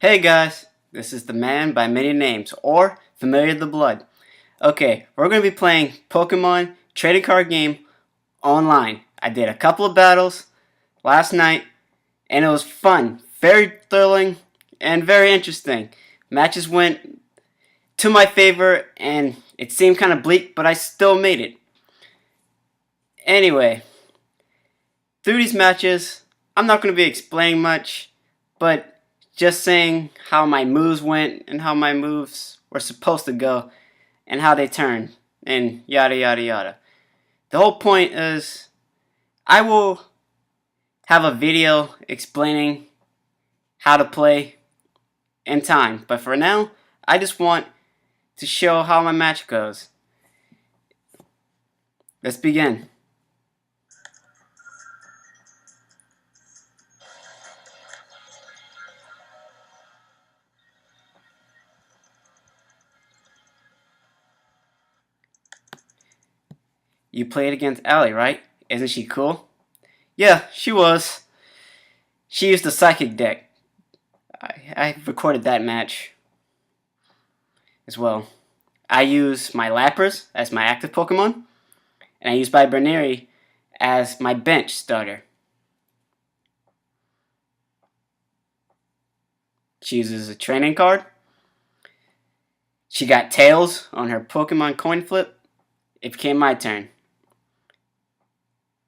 Hey guys, this is the man by many names, or Vermillion TheBlood. Okay, we're going to be playing Pokemon trading card game online. I did a couple of battles last night, and it was fun, very thrilling, and very interesting. Matches went to my favor, and it seemed kind of bleak, but I still made it. Anyway, through these matches, I'm not going to be explaining much, but just saying how my moves went and how my moves were supposed to go and how they turned and yada yada yada. The whole point is I will have a video explaining how to play in time, but for now I just want to show how my match goes. Let's begin. You played against Allie, right? Isn't she cool? Yeah, she was. She used the psychic deck. I recorded that match as well. I use my Lapras as my active Pokemon, and I use my Berneri as my bench starter. She uses a training card. She got Tails on her Pokemon coin flip. It became my turn.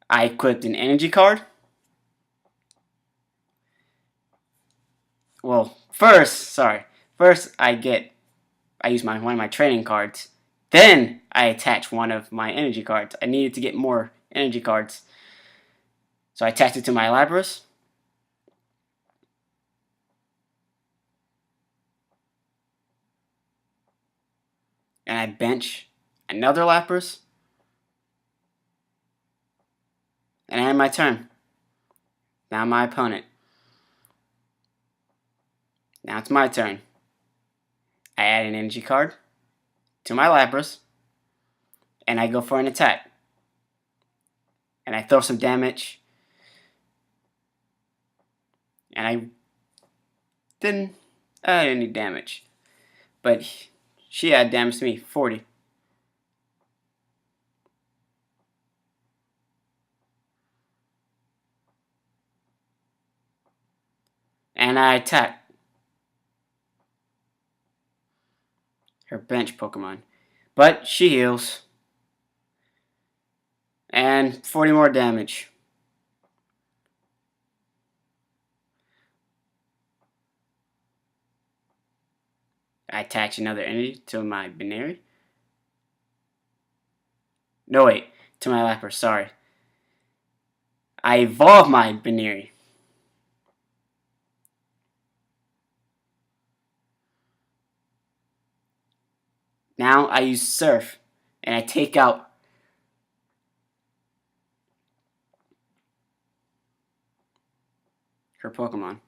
I equipped an energy card. Well, first I use one of my training cards. Then I attach one of my energy cards. I needed to get more energy cards. So I attached it to my Lapras. And I bench another Lapras. And I end my turn. Now my opponent. Now it's my turn. I add an energy card to my Lapras. And I go for an attack. And I throw some damage. And I didn't add any damage. But she had damage to me, 40. And I attack her bench Pokemon. But she heals. And 40 more damage. I attach another energy to my Berneri. No, wait. To my Lapras, sorry. I evolve my Berneri. Now I use Surf. And I take out her Pokemon.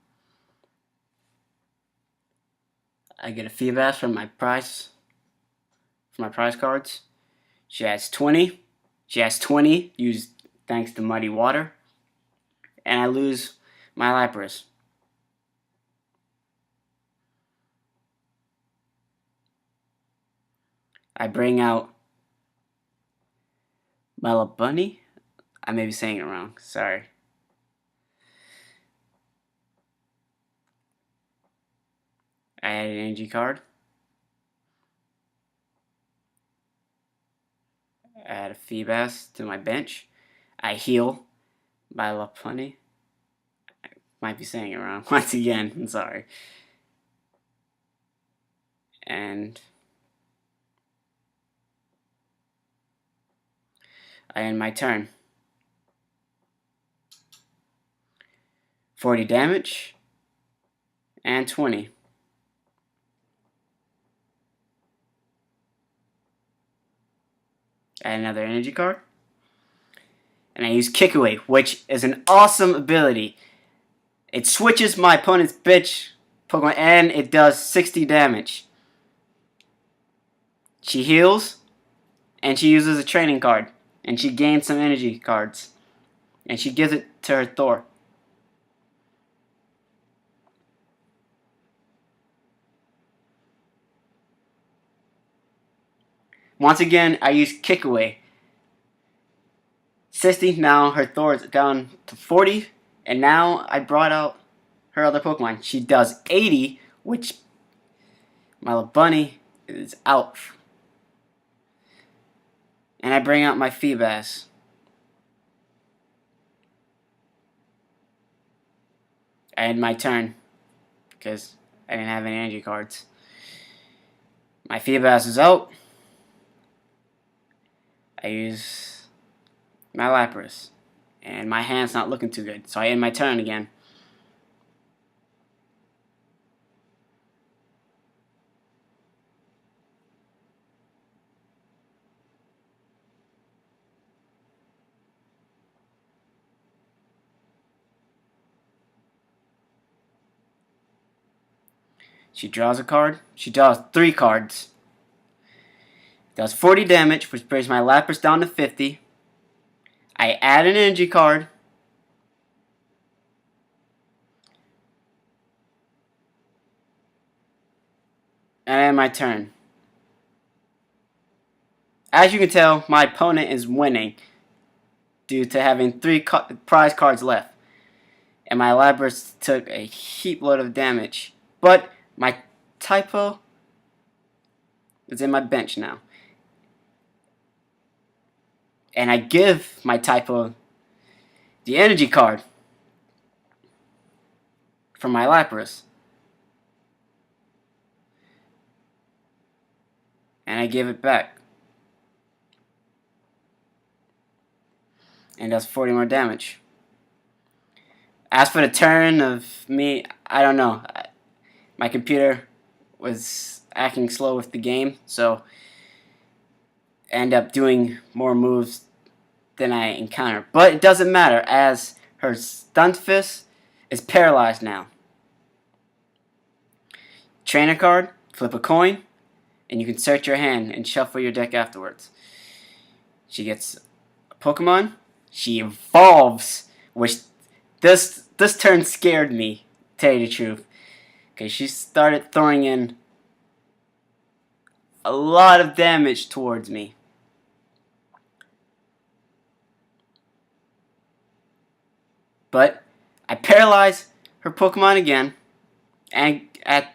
I get a Feebas from my prize cards. She has 20. She has 20 used thanks to Muddy Water. And I lose my Lapras. I bring out Bunny. I may be saying it wrong. Sorry. I add an energy card. Add a Feebas to my bench. I heal by Lopunny. I might be saying it wrong once again. I'm sorry. And I end my turn. 40 damage and 20. Add another energy card. And I use Kick Away, which is an awesome ability. It switches my opponent's bitch Pokemon and it does 60 damage. She heals and she uses a training card. And she gains some energy cards. And she gives it to her Thor. Once again, I use kick away. 60, now her Thor is down to 40, and now I brought out her other Pokemon. She does 80, which my little bunny is out. And I bring out my Feebas. I had my turn, because I didn't have any energy cards. My Feebas is out. I use my Lapras. And my hand's not looking too good, so I end my turn again. She draws a card. She draws 3 cards. Does 40 damage, which brings my Lapras down to 50. I add an energy card. And I end my turn. As you can tell, my opponent is winning due to having 3 prize cards left. And my Lapras took a heap load of damage. But my typo is in my bench now. And I give my typo the energy card from my Lapras. And I give it back. And does 40 more damage. As for the turn of me, I don't know. My computer was acting slow with the game, so I end up doing more moves than I encounter. But it doesn't matter, as her Stunfisk is paralyzed now. Trainer card, flip a coin, and you can search your hand and shuffle your deck afterwards. She gets a Pokemon. She evolves, which this turn scared me, to tell you the truth. Okay, she started throwing in a lot of damage towards me. But I paralyze her Pokemon again, and at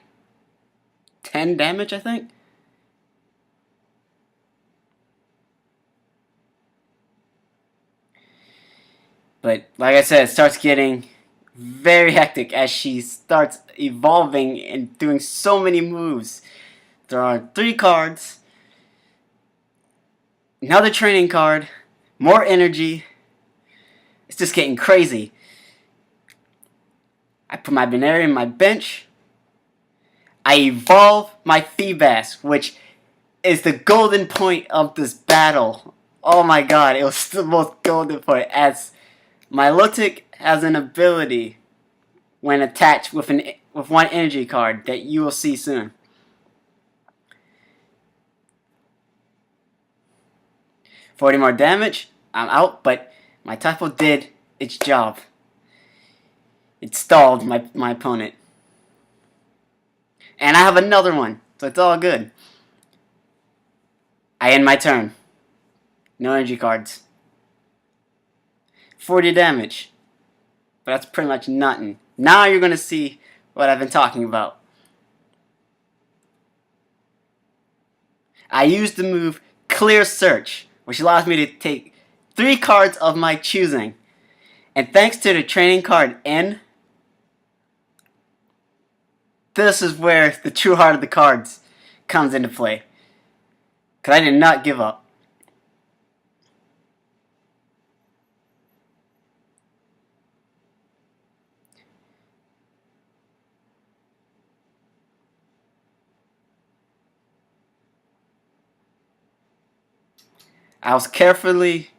10 damage, I think. But like I said, it starts getting very hectic as she starts evolving and doing so many moves. There are 3 cards, another training card, more energy. It's just getting crazy. I put my Baneri in my bench. I evolve my Feebas, which is the golden point of this battle. Oh my god, it was the most golden point, as Milotic has an ability when attached with one energy card that you will see soon. $40 more damage. I'm out, but my typo did its job. It stalled my opponent. And I have another one, so it's all good. I end my turn. No energy cards. 40 damage. But that's pretty much nothing. Now you're going to see what I've been talking about. I used the move Clear Search, which allows me to take 3 cards of my choosing. And thanks to the training card N, this is where the true heart of the cards comes into play. Because I did not give up. I was carefully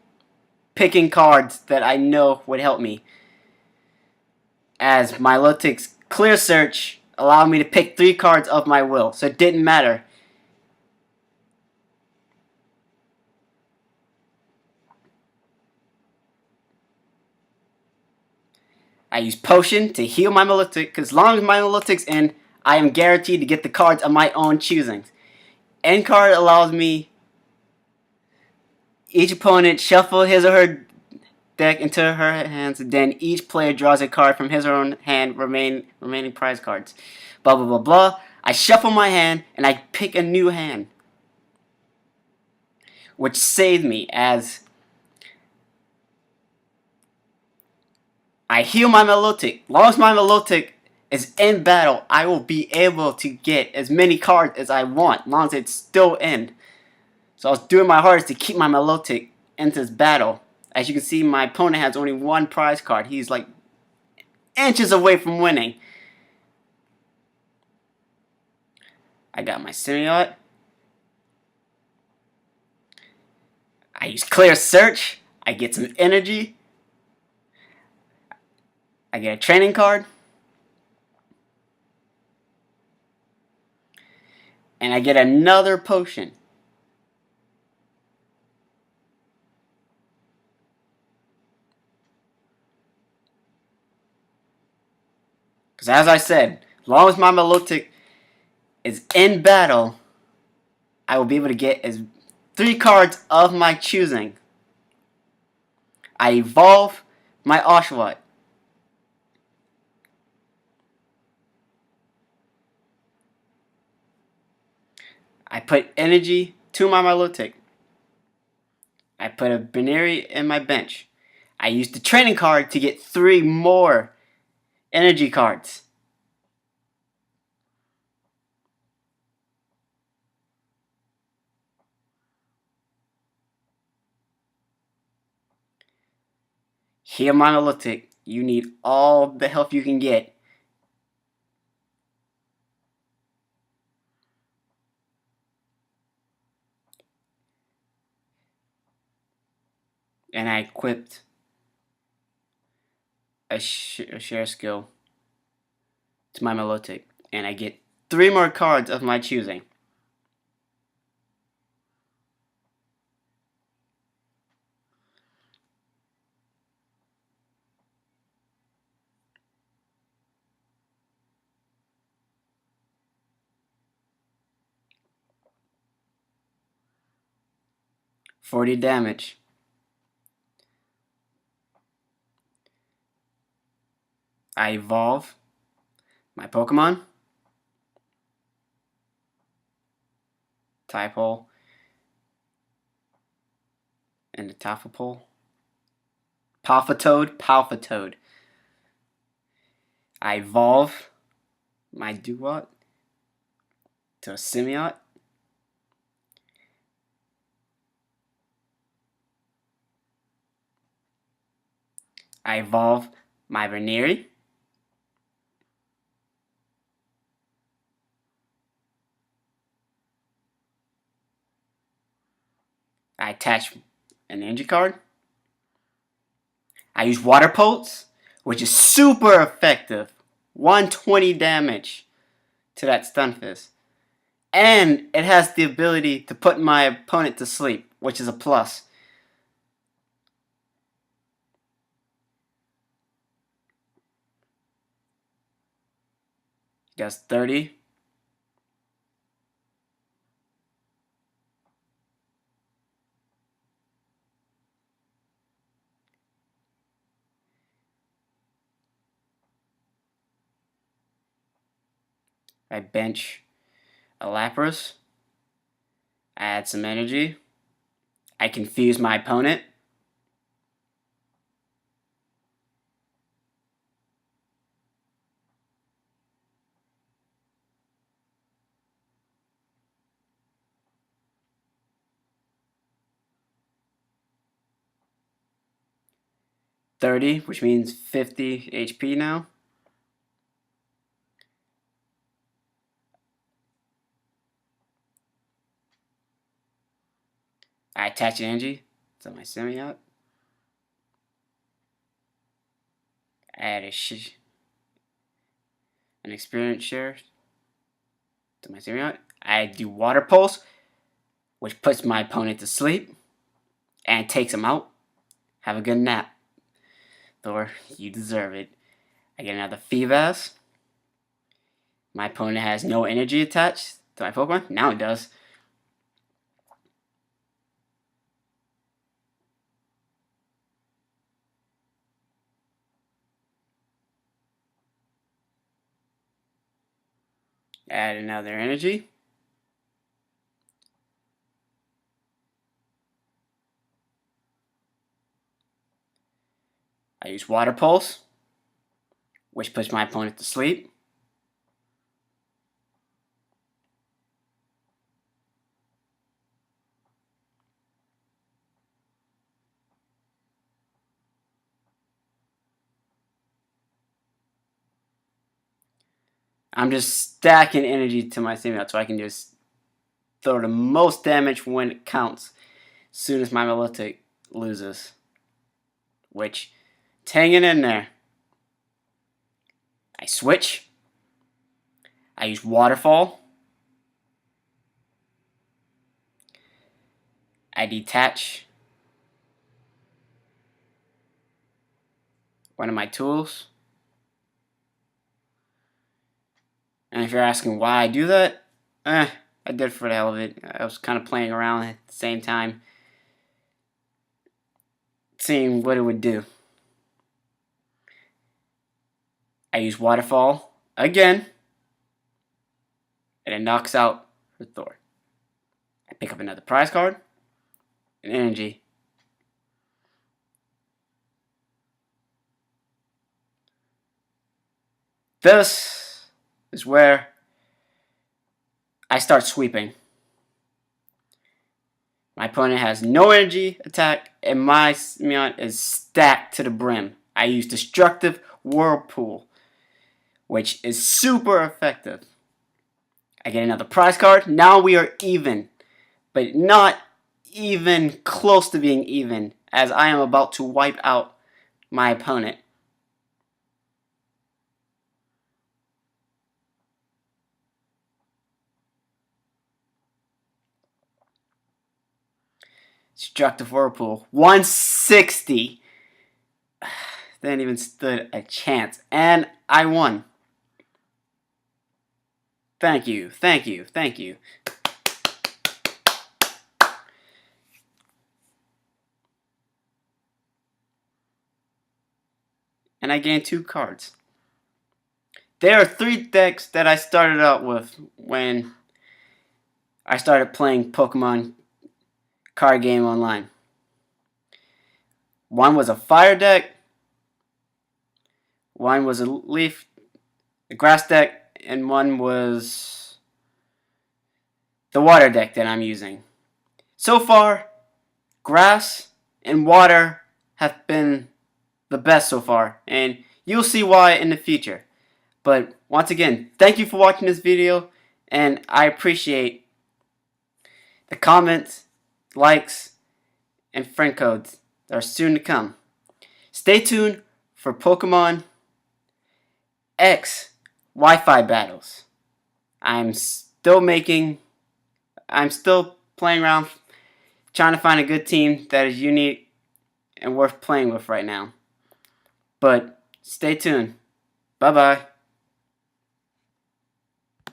picking cards that I know would help me, as Milotic's Clear Search allowed me to pick 3 cards of my will, so it didn't matter. I use Potion to heal my Milotic, because as long as my Milotic's in, I am guaranteed to get the cards of my own choosing. End card allows me Each opponent shuffle his or her deck into her hands. Then each player draws a card from his or her own hand, remaining prize cards. Blah blah blah blah. I shuffle my hand and I pick a new hand, which saved me as I heal my Milotic. Long as my Milotic is in battle, I will be able to get as many cards as I want, long as it's still in. So I was doing my hardest to keep my Milotic into this battle. As you can see, my opponent has only one prize card. He's like inches away from winning. I got my Symbiote. I use Clear Search. I get some energy. I get a training card. And I get another potion. Because as I said, as long as my Milotic is in battle, I will be able to get as 3 cards of my choosing. I evolve my Oshawott. I put energy to my Milotic. I put a Baneri in my bench. I used the training card to get 3 more energy cards. Here, my Milotic, you need all the help you can get. And I equipped a share skill to my Milotic. And I get 3 more cards of my choosing. $40 damage. I evolve my Pokemon. Typole. And the Taffapole. Palfatoad. I evolve my Duwat to a Symbiote. I evolve my Vermillion. I attach an energy card. I use Water Pulse, which is super effective. 120 damage to that Stunfisk. And it has the ability to put my opponent to sleep, which is a plus. Does 30. I bench a Lapras. I add some energy. I confuse my opponent. $30, which means 50 HP now. I attach energy to my Symbiote. Add an experience share to my Symbiote. I do Water Pulse, which puts my opponent to sleep and takes him out. Have a good nap, Thor. You deserve it. I get another Feebas. My opponent has no energy attached. To my Pokemon? Now it does. Add another energy. I use Water Pulse, which puts my opponent to sleep. I'm just stacking energy to my team so I can just throw the most damage when it counts as soon as my Melodic loses. Which, it's hanging in there. I switch. I use Waterfall. I detach one of my tools. And if you're asking why I do that, I did it for the hell of it. I was kind of playing around at the same time, seeing what it would do. I use Waterfall again, and it knocks out for Thor. I pick up another prize card, an energy. This is where I start sweeping. My opponent has no energy attack, and my Simion is stacked to the brim. I use Destructive Whirlpool, which is super effective. I get another prize card. Now we are even, but not even close to being even, as I am about to wipe out my opponent. Destructive Whirlpool, 160. Didn't even stood a chance, and I won. Thank you, thank you, thank you. And I gained 2 cards. There are 3 decks that I started out with when I started playing Pokemon card game online. One was a fire deck, one was a grass deck, and one was the water deck that I'm using. So far, grass and water have been the best so far, and you'll see why in the future. But once again, thank you for watching this video, and I appreciate the comments, likes, and friend codes that are soon to come. Stay tuned for Pokemon X Wi-Fi battles. I'm still playing around, trying to find a good team that is unique and worth playing with right now. But stay tuned. Bye-bye.